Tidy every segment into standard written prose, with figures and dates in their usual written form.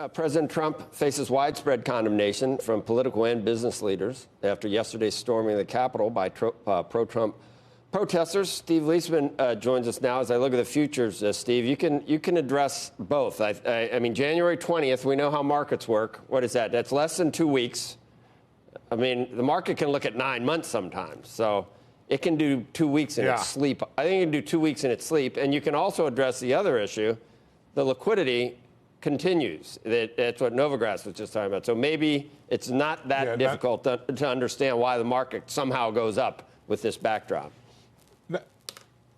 President Trump faces widespread condemnation from political and business leaders after yesterday's storming of the Capitol by pro-Trump protesters. Steve Leisman joins us now. As I look at the futures, Steve, you can address both. I mean, January 20th, we know how markets work. What is that? That's less than 2 weeks. I mean, the market can look at 9 months sometimes. So it can do 2 weeks in its sleep. I think it can do 2 weeks in its sleep. And you can also address the other issue. The liquidity continues. That's what Novogratz was just talking about. So maybe it's not that difficult to understand why the market somehow goes up with this backdrop.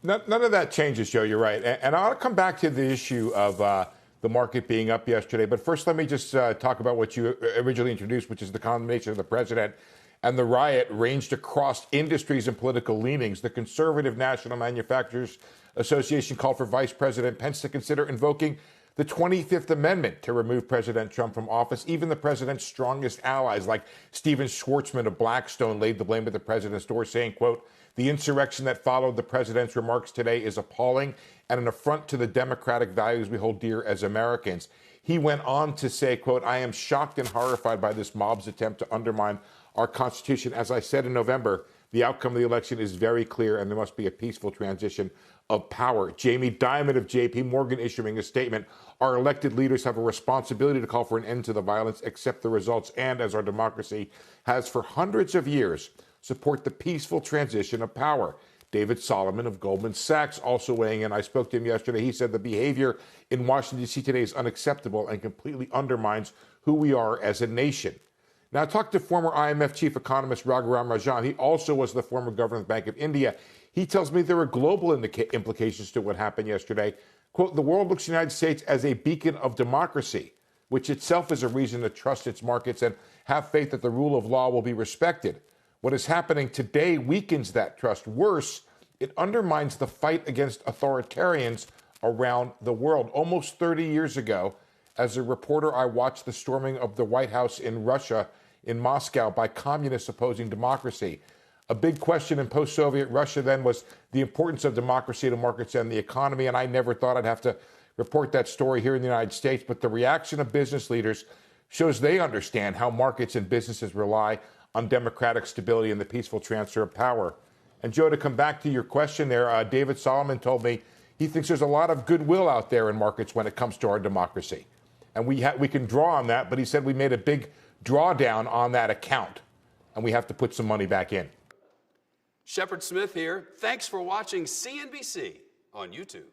None of that changes, Joe. You're right. And I'll come back to the issue of the market being up yesterday. But first, let me just talk about what you originally introduced, which is the condemnation of the president. And the riot ranged across industries and political leanings. The conservative National Manufacturers Association called for Vice President Pence to consider invoking the 25th Amendment to remove President Trump from office. Even the president's strongest allies, like Steven Schwartzman of Blackstone, laid the blame at the president's door, saying, quote, "The insurrection that followed the president's remarks today is appalling and an affront to the democratic values we hold dear as Americans." He went on to say, quote, "I am shocked and horrified by this mob's attempt to undermine our Constitution. As I said in November, the outcome of the election is very clear and there must be a peaceful transition of power." Jamie Dimon of JPMorgan issuing a statement, "Our elected leaders have a responsibility to call for an end to the violence, accept the results, and as our democracy has for hundreds of years, support the peaceful transition of power." David Solomon of Goldman Sachs also weighing in. I spoke to him yesterday. He said the behavior in Washington, D.C. today is unacceptable and completely undermines who we are as a nation. Now, I talked to former IMF chief economist Raghuram Rajan. He also was the former governor of the Bank of India. He tells me there are global implications to what happened yesterday. Quote, "The world looks to the United States as a beacon of democracy, which itself is a reason to trust its markets and have faith that the rule of law will be respected. What is happening today weakens that trust. Worse, it undermines the fight against authoritarians around the world." Almost 30 years ago, as a reporter, I watched the storming of the White House in Russia, in Moscow, by communists opposing democracy. A big question in post-Soviet Russia then was the importance of democracy to markets and the economy, and I never thought I'd have to report that story here in the United States. But the reaction of business leaders shows they understand how markets and businesses rely on democratic stability and the peaceful transfer of power. And Joe, to come back to your question there, David Solomon told me he thinks there's a lot of goodwill out there in markets when it comes to our democracy. And we can draw on that, but he said we made a big drawdown on that account, and we have to put some money back in. Shepard Smith here. Thanks for watching CNBC on YouTube.